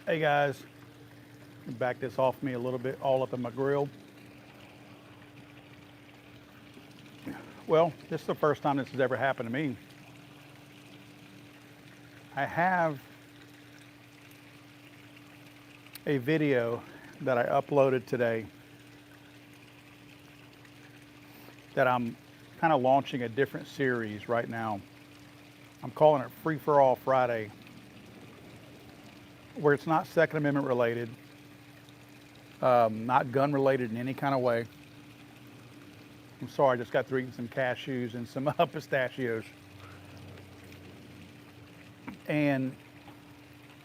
Hey guys, back this off me a little bit, all up in my grill. Well, this is the first time this has ever happened to me. I have a video that I uploaded today that I'm kind of launching a different series right now. I'm calling it Free for All Friday, where it's not Second Amendment related, not gun related in any kind of way. I'm sorry, I just got through eating some cashews and some pistachios. And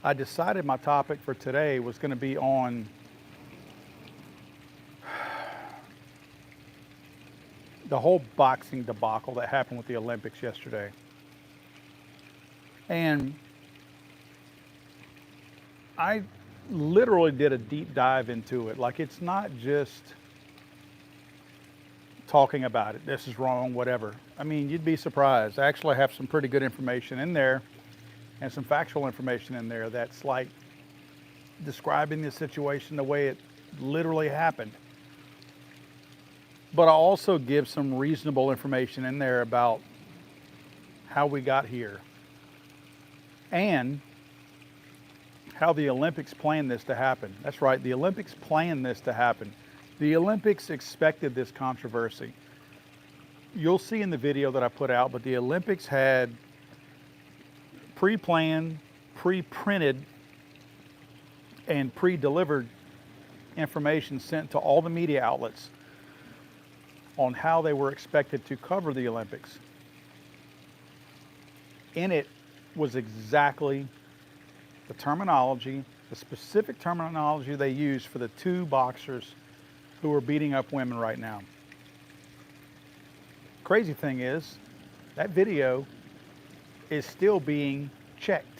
I decided my topic for today was going to be on the whole boxing debacle that happened with the Olympics yesterday. And I literally did a deep dive into it. Like, it's not just talking about it, this is wrong, whatever. I mean, you'd be surprised. I actually have some pretty good information in there and some factual information in there that's like describing the situation the way it literally happened. But I also give some reasonable information in there about how we got here and how the Olympics planned this to happen. That's right, the Olympics planned this to happen. The Olympics expected this controversy. You'll see in the video that I put out, but the Olympics had pre-planned, pre-printed, and pre-delivered information sent to all the media outlets on how they were expected to cover the Olympics. In it was exactly the terminology, the specific terminology they used for the two boxers who are beating up women right now. Crazy thing is, that video is still being checked.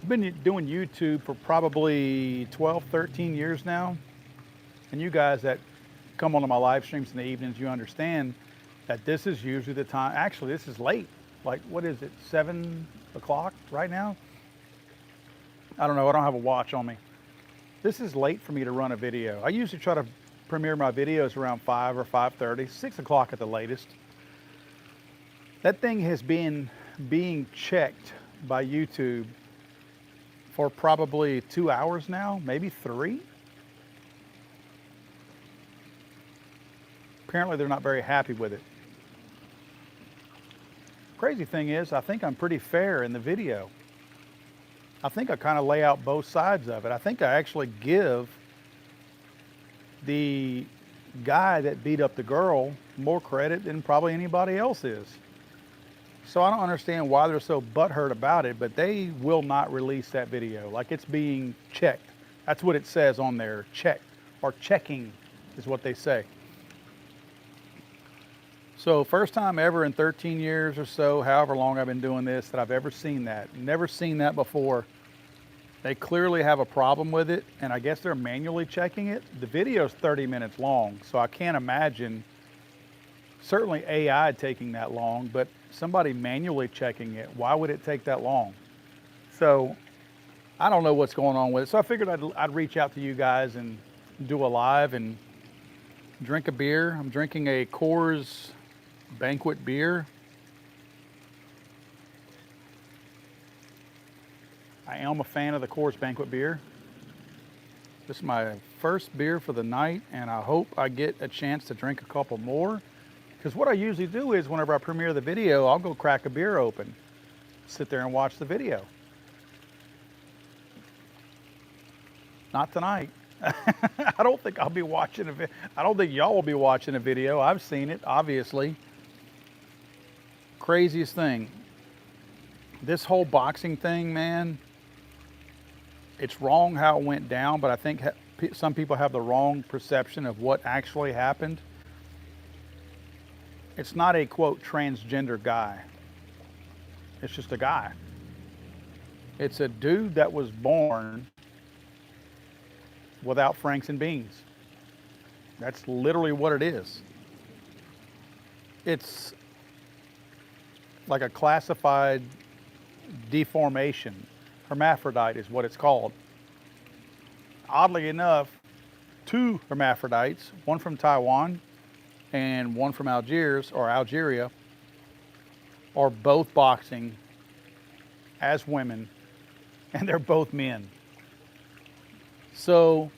I've been doing YouTube for probably 12, 13 years now. And you guys that come onto my live streams in the evenings, you understand that this is usually the time. Actually, this is late. Like, what is it, 7 o'clock right now? I don't know, I don't have a watch on me. This is late for me to run a video. I usually try to premiere my videos around 5 or 5:30, 6 o'clock at the latest. That thing has been being checked by YouTube for probably 2 hours now, maybe 3. Apparently they're not very happy with it. Crazy thing is, I think I'm pretty fair in the video. I think I kind of lay out both sides of it. I think I actually give the guy that beat up the girl more credit than probably anybody else is. So I don't understand why they're so butthurt about it, but they will not release that video. Like, it's being checked. That's what it says on there, checked, or checking is what they say. So first time ever in 13 years or so, however long I've been doing this, that I've ever seen that. Never seen that before. They clearly have a problem with it, and I guess they're manually checking it. The video's 30 minutes long, so I can't imagine, certainly AI taking that long, but somebody manually checking it, why would it take that long? So I don't know what's going on with it. So I figured I'd reach out to you guys and do a live and drink a beer. I'm drinking a Coors Banquet beer. I am a fan of the Coors Banquet beer. This is my first beer for the night, and I hope I get a chance to drink a couple more. Because what I usually do is whenever I premiere the video, I'll go crack a beer open, sit there and watch the video. Not tonight. I don't think I'll be watching a video. I don't think y'all will be watching a video. I've seen it, obviously. Craziest thing. This whole boxing thing, man, it's wrong how it went down, but I think some people have the wrong perception of what actually happened. It's not a, quote, transgender guy. It's just a guy. It's a dude that was born without franks and beans. That's literally what it is. It's like a classified deformation. hermaphrodite is what it's called. Oddly enough, two hermaphrodites, one from Taiwan and one from Algeria, are both boxing as women, and they're both men. So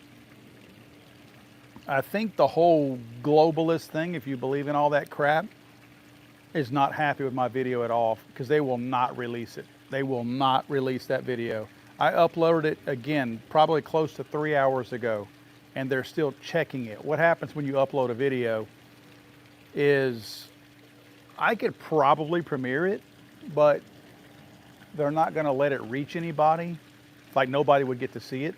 I think the whole globalist thing, if you believe in all that crap, is not happy with my video at all, because they will not release it. They will not release that video. I uploaded it again, probably close to 3 hours ago, and they're still checking it. What happens when you upload a video is I could probably premiere it, but they're not going to let it reach anybody. Like nobody would get to see it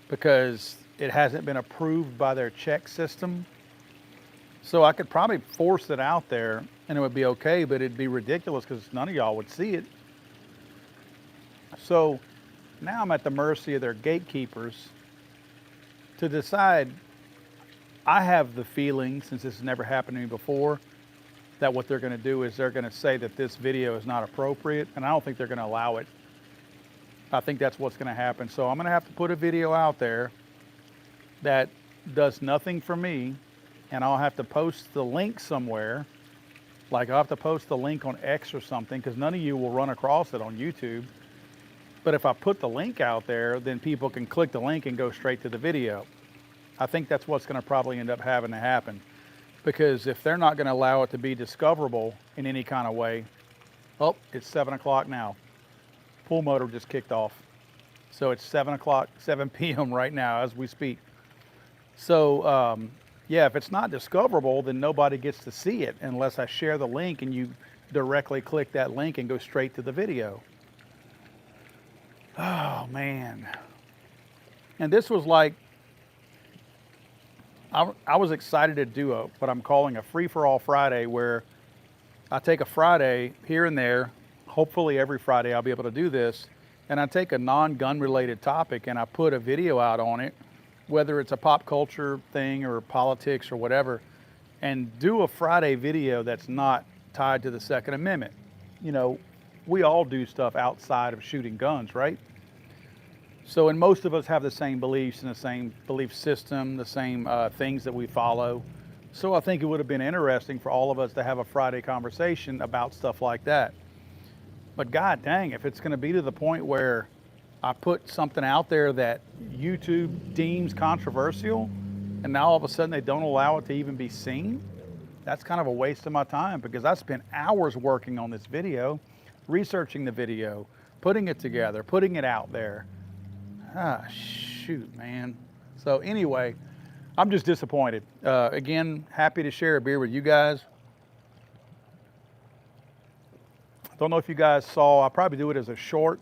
because it hasn't been approved by their check system. So I could probably force it out there and it would be okay, but it'd be ridiculous because none of y'all would see it. So now I'm at the mercy of their gatekeepers to decide. I have the feeling, since this has never happened to me before, that what they're going to do is they're going to say that this video is not appropriate, and I don't think they're going to allow it. I think that's what's going to happen. So I'm going to have to put a video out there that does nothing for me, and I'll have to post the link somewhere. Like I'll have to post the link on X or something, because none of you will run across it on YouTube. But if I put the link out there, then people can click the link and go straight to the video. I think that's what's going to probably end up having to happen. Because if they're not going to allow it to be discoverable in any kind of way, oh, it's 7 o'clock now. Pool motor just kicked off. So it's 7 p.m. right now as we speak. So yeah, if it's not discoverable, then nobody gets to see it unless I share the link and you directly click that link and go straight to the video. Oh man. And this was like, I was excited to do what I'm calling a free-for-all Friday, where I take a Friday here and there, hopefully every Friday I'll be able to do this, and I take a non-gun related topic and I put a video out on it, whether it's a pop culture thing or politics or whatever, and do a Friday video that's not tied to the Second Amendment. You know, we all do stuff outside of shooting guns, right? So, and most of us have the same beliefs and the same belief system, the same things that we follow. So I think it would have been interesting for all of us to have a Friday conversation about stuff like that. But God dang, if it's going to be to the point where I put something out there that YouTube deems controversial, and now all of a sudden they don't allow it to even be seen, that's kind of a waste of my time, because I spent hours working on this video, researching the video, putting it together, putting it out there. Ah, shoot, man. So anyway, I'm just disappointed. Again, happy to share a beer with you guys. Don't know if you guys saw, I'll probably do it as a short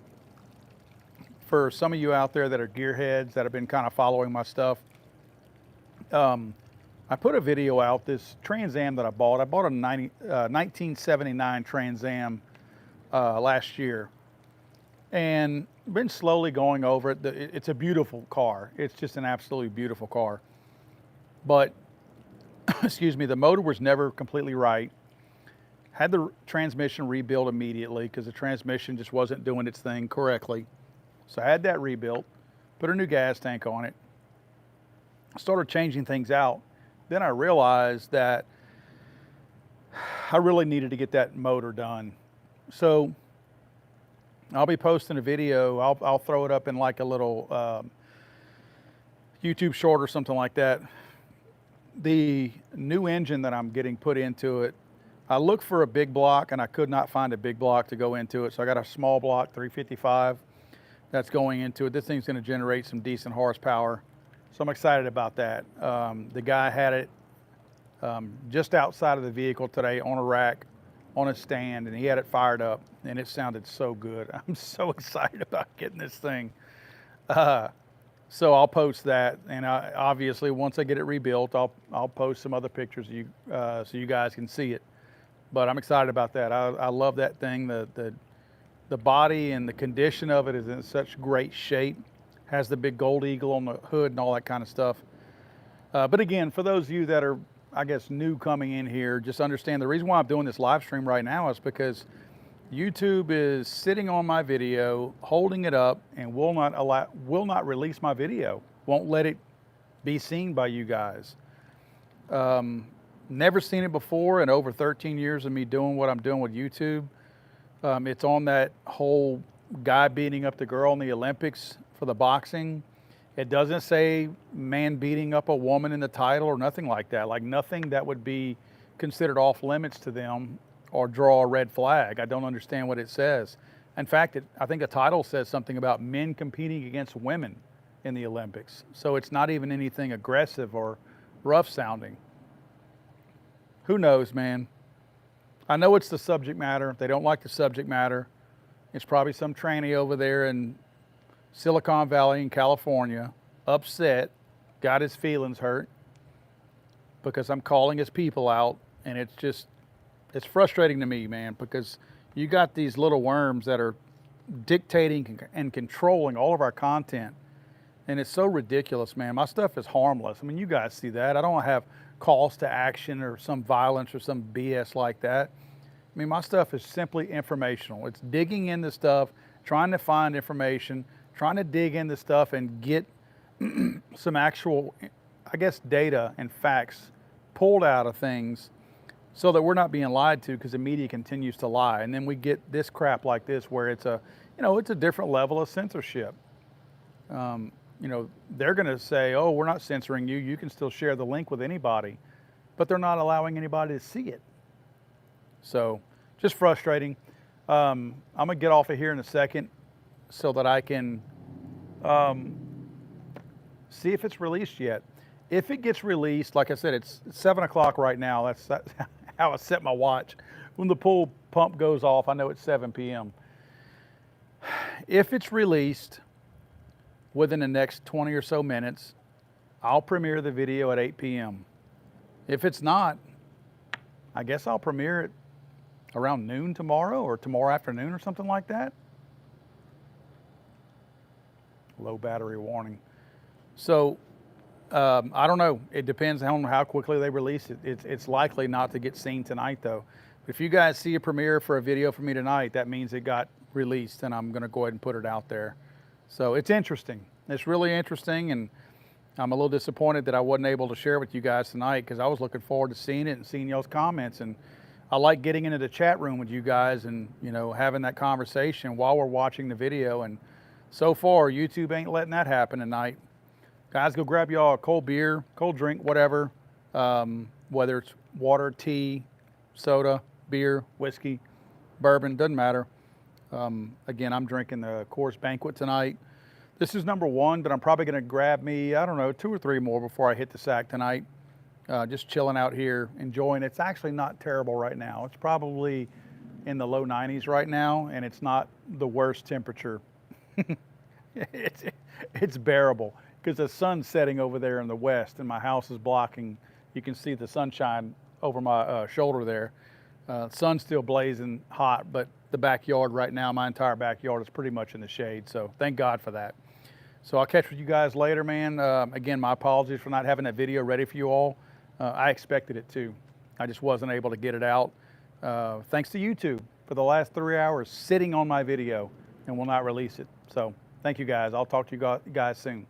for some of you out there that are gearheads that have been kind of following my stuff. I put a video out, this Trans Am that I bought. I bought a 1979 Trans Am last year, and been slowly going over it. It's a beautiful car. It's just an absolutely beautiful car. But, excuse me, the motor was never completely right. Had the transmission rebuilt immediately because the transmission just wasn't doing its thing correctly. So I had that rebuilt, put a new gas tank on it, started changing things out. Then I realized that I really needed to get that motor done. So I'll be posting a video. I'll throw it up in like a little YouTube short or something like that. The new engine that I'm getting put into it, I looked for a big block and I could not find a big block to go into it. So I got a small block 355 that's going into it. This thing's going to generate some decent horsepower. So I'm excited about that. The guy had it just outside of the vehicle today on a rack, on a stand, and he had it fired up, and it sounded so good. I'm so excited about getting this thing. So I'll post that, and obviously once I get it rebuilt, I'll post some other pictures of you, so you guys can see it. But I'm excited about that. I love that thing. The body and the condition of it is in such great shape. Has the big gold eagle on the hood and all that kind of stuff. But again, for those of you that are, I guess, new coming in here, just understand the reason why I'm doing this live stream right now is because YouTube is sitting on my video, holding it up, and will not release my video. Won't let it be seen by you guys. Never seen it before in over 13 years of me doing what I'm doing with YouTube. It's on that whole guy beating up the girl in the Olympics for the boxing. It doesn't say man beating up a woman in the title or nothing like that. Like nothing that would be considered off limits to them or draw a red flag. I don't understand what it says. In fact, I think the title says something about men competing against women in the Olympics. So it's not even anything aggressive or rough sounding. Who knows, man? I know it's the subject matter. They don't like the subject matter. It's probably some tranny over there in Silicon Valley in California, upset, got his feelings hurt because I'm calling his people out. And it's frustrating to me, man, because you got these little worms that are dictating and controlling all of our content. And it's so ridiculous, man. My stuff is harmless. I mean, you guys see that. I don't have calls to action or some violence or some BS like that. I mean, my stuff is simply informational. It's digging into stuff, trying to find information, trying to dig into stuff and get some actual, I guess, data and facts pulled out of things so that we're not being lied to, because the media continues to lie. And then we get this crap like this where it's a, it's a different level of censorship. They're going to say, oh, we're not censoring you. You can still share the link with anybody, but they're not allowing anybody to see it. So just frustrating. I'm going to get off of here in a second so that I can see if it's released yet. If it gets released, like I said, it's 7 o'clock right now. That's how I set my watch. When the pool pump goes off, I know it's 7 p.m. If it's released within the next 20 or so minutes, I'll premiere the video at 8 p.m. If it's not, I guess I'll premiere it around noon tomorrow or tomorrow afternoon or something like that. Low battery warning. So I don't know. It depends on how quickly they release it. It's likely not to get seen tonight, though. If you guys see a premiere for a video for me tonight, that means it got released, and I'm going to go ahead and put it out there. So it's interesting. It's really interesting, and I'm a little disappointed that I wasn't able to share with you guys tonight, because I was looking forward to seeing it and seeing y'all's comments. And I like getting into the chat room with you guys and having that conversation while we're watching the video. And so far, YouTube ain't letting that happen tonight. Guys, go grab y'all a cold beer, cold drink, whatever, whether it's water, tea, soda, beer, whiskey, bourbon, doesn't matter. Again, I'm drinking the Coors Banquet tonight. This is number 1, but I'm probably going to grab me, I don't know, 2 or 3 more before I hit the sack tonight. Just chilling out here, enjoying it. It's actually not terrible right now. It's probably in the low 90s right now, and it's not the worst temperature. It's bearable, because the sun's setting over there in the west, and my house is blocking. You can see the sunshine over my shoulder there. Sun's still blazing hot, but the backyard right now, my entire backyard is pretty much in the shade. So thank God for that. So I'll catch with you guys later, man. Again, my apologies for not having that video ready for you all. I expected it too. I just wasn't able to get it out. Thanks to YouTube for the last 3 hours sitting on my video and will not release it. So thank you guys. I'll talk to you guys soon.